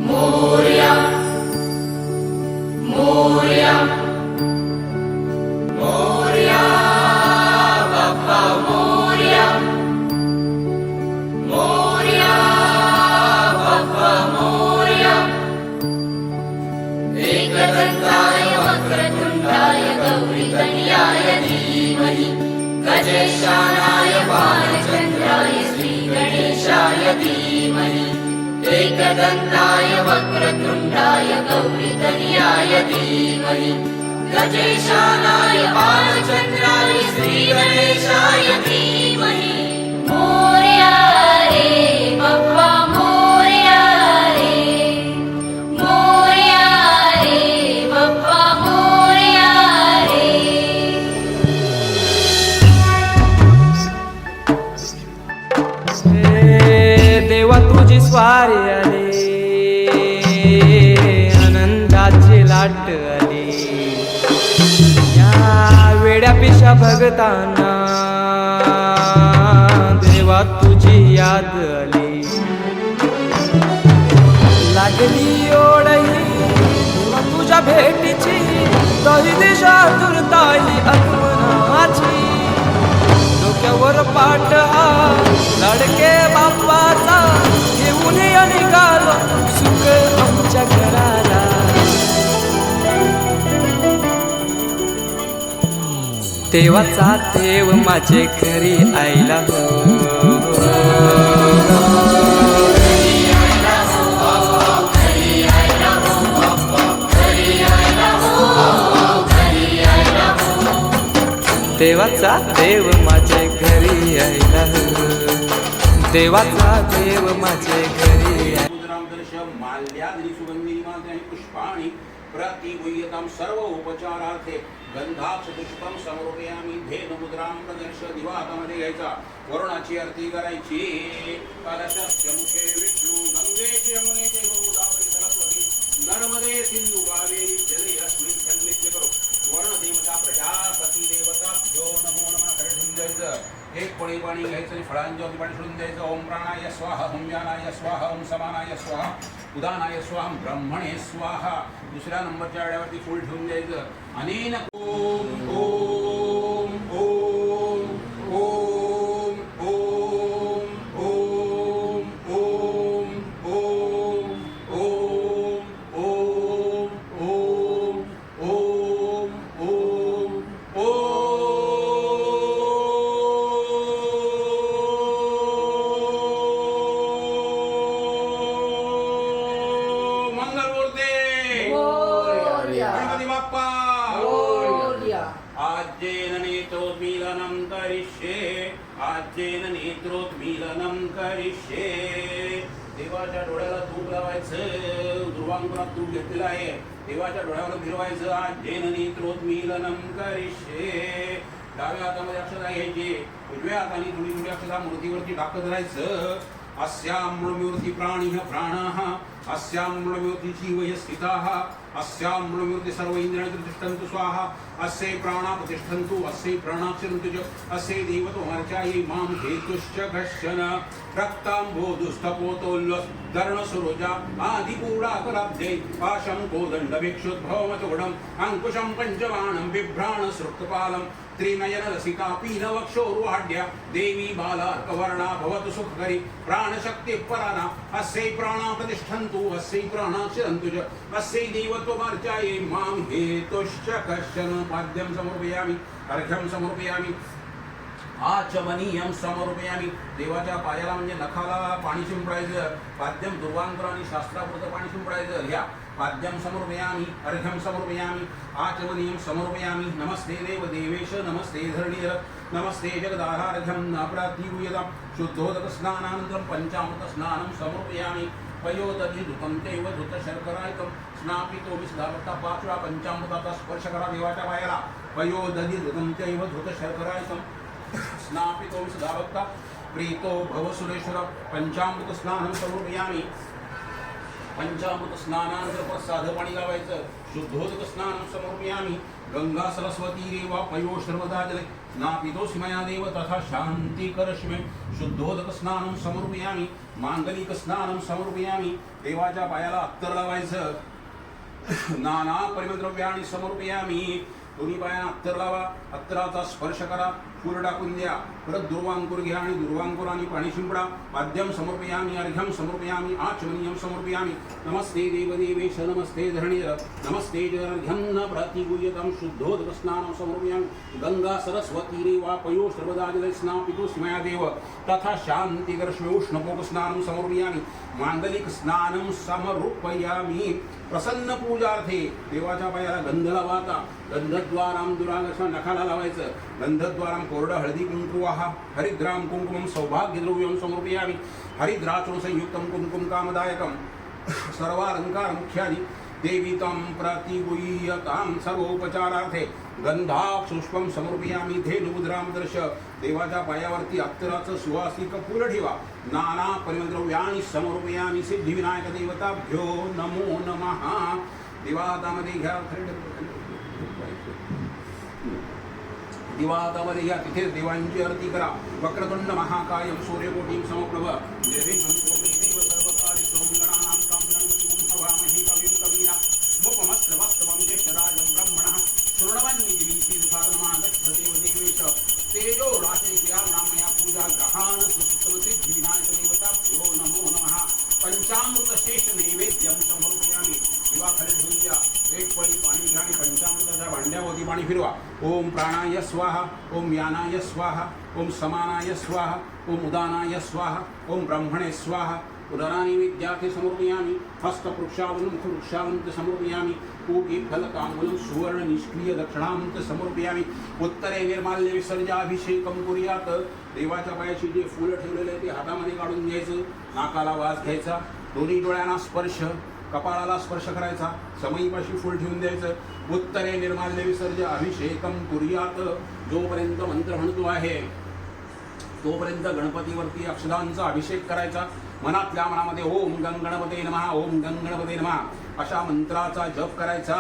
मोरया मोरया मोरया बाप्पा मोरया मोरया बाप्पा मोरया एकदन्ताय वक्रतुण्डाय गौरीतनयाय धीमहि गजेशानाय बालचन्द्राय श्रीगणेशाय धीमहि एकदन्ताय वक्रतुण्डाय गौरीतनयाय धीमहि गजेशानाय बालचन्द्राय श्रीगणेशाय धीमहि मोरया रे बाप्पा मोरया रे मोरया रे बाप्पा मोरया रे देवा तुझी स्वारी आली आनंदाची लाट आली या वेड्या पिशा भगतांना देवा तुझी याद आली लागली ओढही देवा तुझ्या भेटीची तरी दिशा दुर्ताई आगमनाची डोक्यावर पाट हा लडके बाप्पाचा घेऊन निघालो सुख आमच्या घराला देवाचा देव माझे घरी आयला हो देवाचा देव माझे घरी आयला देवाचा देव माझे घरी माल्याद्री सुगंधीमानि पुष्पाणि प्रतिगुह्यतां सर्व उपचारार्थे गंधाक्षपुष्पं समर्पयामि धेनुमुद्रां प्रदर्श दिवातामध्ये घ्यायचा वरुणाची आरती करायची कलशस्य मुखे विष्णू गंगेचे यमुनेचे गोदावरी सरस्वती नर्मदे सिंधु कावेरी जले अस्मिन् सन्निध्य करो वर्ण देवता प्रजापती देवता जो नमो नमः करून द्यायचं एक पळी पाणी घ्यायचं आणि फळांच्या पाणी सोडून द्यायचं ओम प्राणाय स्वाहा ओम व्यानाय स्वाहा ओम समानाय स्वाहा उदानाय स्वाहा ब्रह्मणे स्वाहा दुसऱ्या नंबरच्या वेळेवरती फूल ठेवून द्यायचं अनेन ओम ओम ओम ओम ओम ओम ओम ओम ओम ओम ओम ओम ओम गणपती बाप्पा आज्येन नेत्रोन्मीलनं करिष्ये आज्येन नेत्रोन्मीलनं करिष्ये देवाच्या डोळ्याला तूप लावायचं ध्रुवांकुरात तूप घेतलेलं आहे देवाच्या डोळ्यावर फिरवायचं आज्येन नेत्रोन्मीलनं करिष्ये डाव्या हातामध्ये अक्षता घ्यायची उजव्या हाताने थोडी थोडी अक्षता मूर्तीवरती टाकत राहायचं अस्यां मूर्ती प्राणिः प्राणाः अस्यां मूर्ती जीवय स्थिताः अस्यां मूर्ती सर्व इंद्रियाणि तिष्ठन्तु स्वाहा अस्य प्राणा प्रतिष्ठन्तु अस्य प्राणाक्षरन्तु च अस्य देवतोमर्चायै मां हेतुश्च कश्चन रक्ताम्बोधुस्थपोतोल्लसदर्णसुरोजा आदिपूडाकराब्धे पाशं कोदण्डभिक्षुद्भवमचोडम् अङ्कुशं पञ्चबाणं बिभ्राणसृक्तपालं त्रिनयनरसिका पीनवक्षोरुहाढ्या देवी बालार्कवर्णा भवतु सुखकरी प्राणशक्तिः पराना अस्यै प्राणा प्रतिष्ठन्तु अस्यै प्राणाक्षरन्तु च अस्यै देवत्वमर्चायै मां हेतुश्च कश्चन पाद्यं समर्पयामि अर्घ्यं समर्पयामि आचमनीयं समर्पयामि देवाच्या पायाला म्हणजे नखाला पाणी शिंपडायचं पाद्यं दुर्वांकुराने शास्त्रापुरतं पाणी शिंपडायचं घ्या पाद्यं समर्पयामि अर्घ्यं समर्पयामि आचमनीयं समर्पयामि नमस्ते देव देवेश नमस्ते धरणीधर नमस्ते जगदाधार्घ्यं अपराधिगुह्यतां शुद्धोदक स्नानानन्तरं पंचामृत स्नानं समर्पयामि पयोदधि धुतं चैव धृतशर्करायकं स्नापितोमि सदाभक्ता पाचवा पंचामृताचा स्पर्श करा देवाच्या पायाला पयोदधि धृतं चैव धृतशर्करायकं स्नापितोमि सदाभक्ता प्रीतो भव सुरेश्वर पंचामृत स्नानं समर्पयामि पंचामृत स्नानानंतर साधं पाणी लावायचं शुद्धोदक स्नानं समर्पयामि गंगा सरस्वती रेवा पयो सर्वदा जले नापितोऽसि मया देव तथा शान्तिकरश्मे शुद्धोदक स्नानं समर्पयामि मांगलिक स्नानं समर्पयामि देवाच्या पायाला अत्तर लावायचं नाना परिमद्रव्याणि समर्पयामि दोन्ही पायांना अत्तर लावा अत्तराचा स्पर्श करा फूल टाकून द्या परत दुर्वांकुर घ्या आणि दुर्वांकुराने पाणी शिंपडा माध्यम समर्पयामि अर्घ्यम समर्पयामि आचमनीयम समर्पयामि नमस्ते देवदेवेश नमस्ते धरणीर नमस्ते जर्घ्यं न प्रतिगुह्यतं शुद्धोदक स्नानं समर्पयामि गंगा सरस्वती रेवा पयोश्रवदाजले स्नापितोऽसि मया देव तथा शान्तिकरश्मे उष्णपोक स्नानं समर्पयामि मांगलिक स्नानं समर्पयामि प्रसन्न पूजार्थे देवाच्या पायाला गंध लावाता गंधद्वाराम दुरागश नखाला लावायचं गंधद्वाराम कोरडं हळदी कुंकू वाहा हरिद्राम कुंकुमं सौभाग्यद्रव्यं समर्पयामि हरिद्राचो संयुक्तं कुंकुम कामदायकं सर्वालंकार मुख्यादि देवीतं प्रतिगुह्यतां सर्वोपचारार्थे गंधाक्षुष्पं समर्पयामि धेनुमुद्रां दर्श देवाच्या पायावरती अत्तराचं सुवासिक फूल ठेवा नाना परिमद्रव्याणि समर्पयामि सिद्धिविनायक देवताभ्यो नमो नमः दिवातामध्ये घ्या दिवातामध्ये घ्या तिथे देवांची आरती करा वक्रतुंड महाकायं सूर्यकोटीं समप्रभ निर्विघ्नं कुरु देव सर्वकार्येषु गणानां त्वां गणपतिं हवामहे कविं कवीना मुपमस्त्रवस्त्रवं ज्येष्ठराजं ब्रह्मणः शृण्वन्निधिविसिद्धागमागच्छदेव देवेश तेजो राशिक्रियाणां मया पूजा ग्रहाण सुसिद्धिविनायक देवताभ्यो नमो नमः पंचामृत शेष नैवेद्यं समर्पयामि दिवाखाली ठेवून द्या एक पळी पाणी घ्या आणि पंचामृताच्या भांड्यावरती पाणी फिरवा ओम प्राणाय स्वाहा ओम यानाय स्वाहा ओम समानाय स्वाहा ओम उदानाय स्वाहा ओम ब्रह्मणे स्वाहा उदराणि विद्यार्थे समर्पयामि हस्तपृक्षावनं मुखवृक्षावनं समर्पयामि कूपी फलताम्बूलं सुवर्ण निष्क्रिय दक्षिणां समर्पयामि उत्तरे निर्माल्य विसर्जाभिषेकं कुर्यात देवाच्या पायाशी जे फुलं ठेवलेले ते हातामध्ये काढून घ्यायचं नाकाला वास घ्यायचा दोन्ही डोळ्यांना स्पर्श कपाळाला स्पर्श करायचा समईपाशी फूल ठेवून द्यायचं उत्तरे निर्माल्य विसर्ज अभिषेकं कुर्यात जोपर्यंत मंत्र म्हणतो आहे तोपर्यंत गणपतीवरती अक्षदांचा अभिषेक करायचा मनातल्या मनामध्ये ओम गणपते नमः ओम गणपते नमः अशा मंत्राचा जप करायचा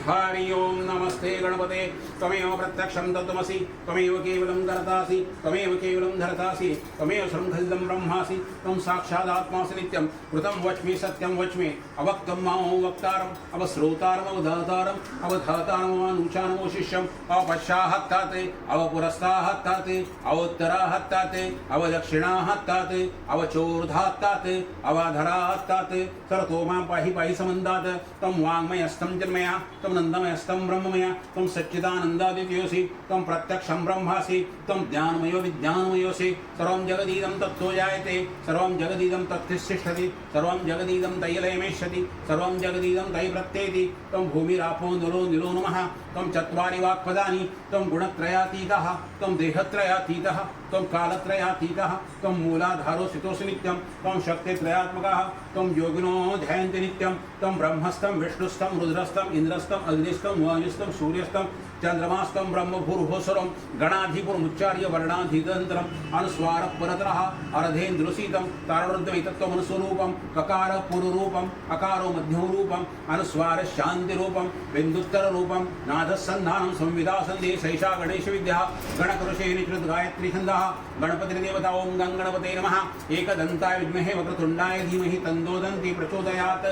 हरि ओम नमस्ते गणपते त्वमेव प्रत्यक्षं तत्त्वमसि त्वमेव केवलं कर्तासि त्वमेव केवलं धर्तासि त्वमेव शृङ्खलितं ब्रह्मासि त्वं साक्षादात्मासि नित्यं कृतं वच्मि सत्यं वच्मि अवक्तं मामो वक्तारम् अवश्रोतारम् अवधातारम् अवधातारमनुचानमोशिष्यम् अवपश्चाहत्ताते अवपुरस्ताहत्ताते अवोत्तराहत्ताते अवदक्षिणाहत्ताते अवचोर्धात्ताते अवाधराहत्ताते सरतो मां पाहि पाहि समन्दात् त्वं वाङ्मयस्तं जन्मया त्वं नन्दमयस्तं ब्रह्ममया त्वं सच्चिदानन्दादित्योऽसि त्वं प्रत्यक्षं ब्रह्मासि त्वं ज्ञानमयो विज्ञानमयोऽसि सर्वं जगदीदं तत्तो जायते सर्वं जगदीदं तत्तिष्ठति सर्वं जगदीदं तैलयमेष्यति सर्वं जगदीदं तै प्रत्येति त्वं भूमिरापो नलो निलो नमः त्वं चत्वारि वाक्पदानि त्वं गुणत्रयातीतः त्वं देहत्रयातीतः त्वं कालत्रयातीतः त्वं मूलाधारो सितोऽसि नित्यं त्वं शक्तित्रयात्मकः त्वं योगिनो ध्यायन्ति नित्यं त्वं ब्रह्मस्थं विष्णुस्थं रुद्रस्थं इंद्रस्थं अग्निस्थं वायुस्थं सूर्यस्थं चंद्रमास्तं ब्रह्म भूर्भुवस्वरं गणाधिपुरमुच्चार्य वर्णाधितंत्रम् अनुस्वार परतरः अर्धेन्द्रसीतं तारणरुद्रमेतत्त्वमनुस्वरूपं ककार पूर्वरूपम् अकारो मध्यमरूपम् अनुस्वार शान्तिरूपं बिन्दुत्तररूपं नादसन्धानं संविदासन्धे सैषा गणेशविद्या गणकरुषे निचृत गायत्री छन्दः गणपतिर्देवता ओं गणपते नमः एकदन्ताय विद्महे वक्रतुण्डाय धीमहि तन्नोदन्ति प्रचोदयात्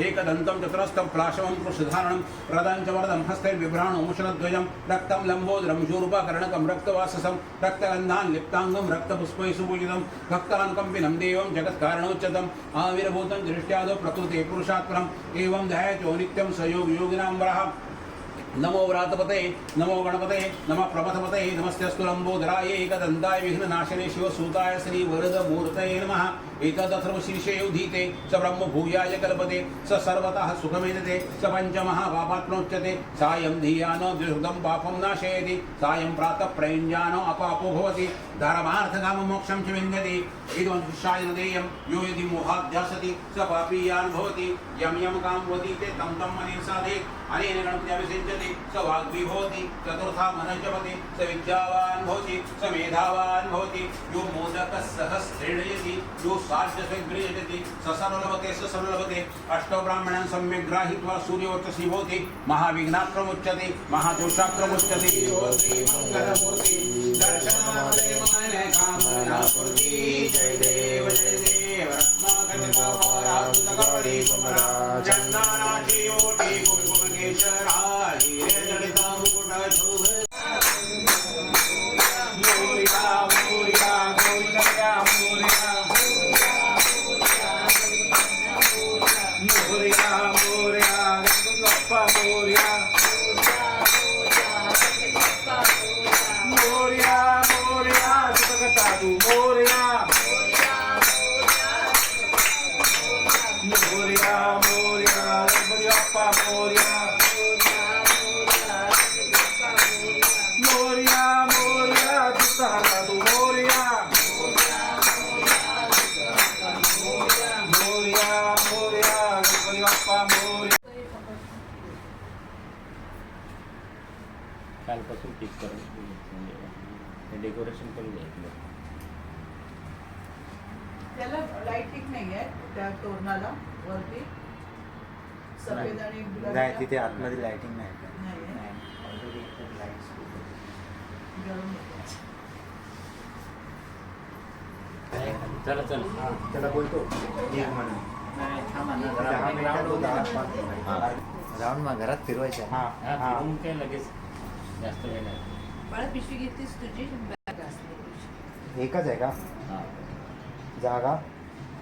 एकदन्तं चतुरस्तं प्लाशवं पुरुषधारणं प्रदं च वरदं हस्तैर्बिभ्राणो मुशलध्वजं रक्तं लम्बोदरं शूर्पकर्णकं रक्तवाससं रक्तगन्धान् लिप्ताङ्गं रक्तपुष्पैः सुपूजितं भक्तानुकम्पिनं देवं जगत्कारणोच्चतम् आविर्भूतं दृष्ट्यादौ प्रकृते पुरुषात्परम् एवं ध्यायतो नित्यं स योगिनां वरः नमो व्रातपते नमो गणपते नमः प्रपथपते नमस्तेऽस्तु लम्बोदराय एकदन्ताय विघ्ननाशने शिवसूताय श्रीवरदमूर्तये नमः एतदथर्वशीर्षे उधीते स ब्रह्मभूयाय कल्पते स सर्वतः सुखमेधते स पञ्चमहापापात्मोच्यते सायं धियानो द्विहृदं पापं नाशयति सायं प्रातः प्रयुञ्जानो अपापो भवति धर्मार्थकाममोक्षं च विन्दति इदं शिष्याय न देयं यो यदि मोहाध्यासति स पापीयान् भवति यं यं कामवति ते तं तं मने साधेत् अनेन गणपत्याभिषिञ्चते विराजति स वाग्विभवति चतुर्था मनजपति स विद्यावान् भवति स मेधावान् भवति यो मोदकः सहस्रेण यति यो साध्यसगृह्यति स सर्वलभते स सर्वलभते अष्टौ ब्राह्मणान् सम्यक् ग्राहीत्वा सूर्यवर्चसी भवति महाविघ्नाक्रमुच्यते महादोषाक्रमुच्यते ओ श्रीमङ्गलमूर्ति दर्शनामदेवाय कामनापूर्ति जय देव रत्नाकरकवाराधुतकवडी कुमरा चन्दानाची ओटी कुंकुमकेशरा हिरे जडिता मुकुटशोभ मोरया मोरया मोरया मोरया मोरया मोरया गप्पा मोरया मोरया मोरया सुतगता तू मोरया मोरया मोरया गणपती बाप्पा मोरया मोरया मोरया सुतगता तू मोरया मोरया मोरया गणपती बाप्पा मोरया कालपासून टिक करून डेकोरेशन करून द्यायचं त्याला लाईटिंग नाही आहे त्या तोरणाला वरती सफेद आणि गुलाबी नाही तिथे आतमध्ये लाइटिंग नाही नाही आहे. ऑलरेडी लाईट्स गरम होतं. चला चल त्याला बोलतो एक म्हणून 10 मिनिटात 10-5 राऊंड मग घरात फिरवायचं हा फिरून काय लगेच जास्त वेळ नाही बाळा पिशवी घेतलीस तुझी बॅग असली एकच आहे का हा जागा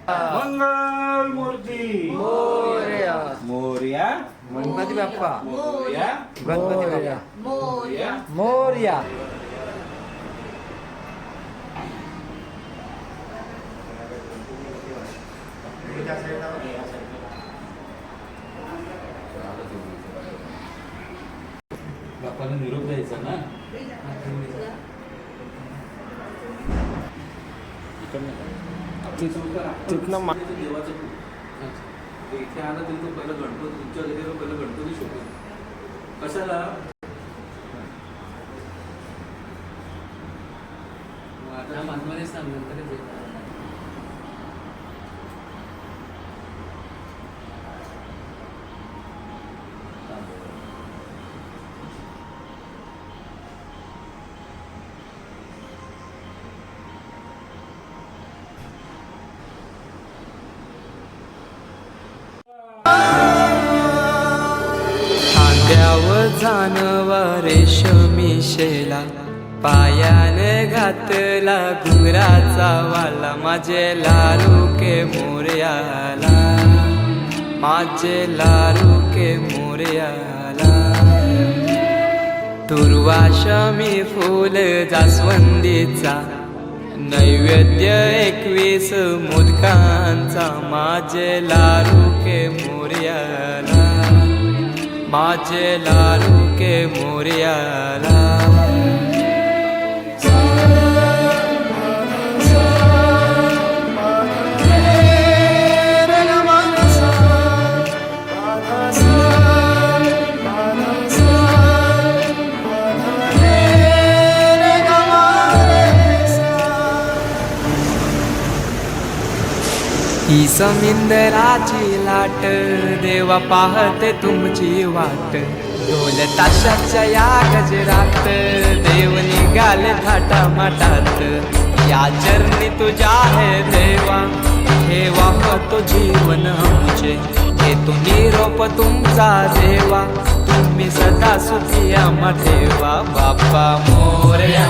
मंगल मूर्ती मोरया मोरया गणपती बाप्पा मोरया गणपती बाप्पा मोरया मोरया बाप्पाला निरोप द्यायचा ना तिथनं देवाचं इथे आला तरी तो पहिला गणपती तुमच्या घरी पहिला गणपती शोधतो कशाला आता मानवाने सांगितलं खांद्यावर जानवा रेशमी शेला पायाने घातला घुंगराचा वाला माझे लारू के मोरयाला माझे लारू के मोरयाला दुर्वाशमी फूल जास्वंदीचा नैवेद्य 21 मोदकांचा माझे लारू के मोरयाला माझे लारू के मोरयाला ही समिंदराची लाट देवा पाहते तुमची वाट ढोल ताशाच्या या गजरात देव निघाले थाटा माटात या चरणी तुझ्या है देवा हे वाहतो जीवन आमचे हे तू निरोप तुमचा देवा तुम्ही सदा सुखी आम्हा ठेवा बाप्पा मोरया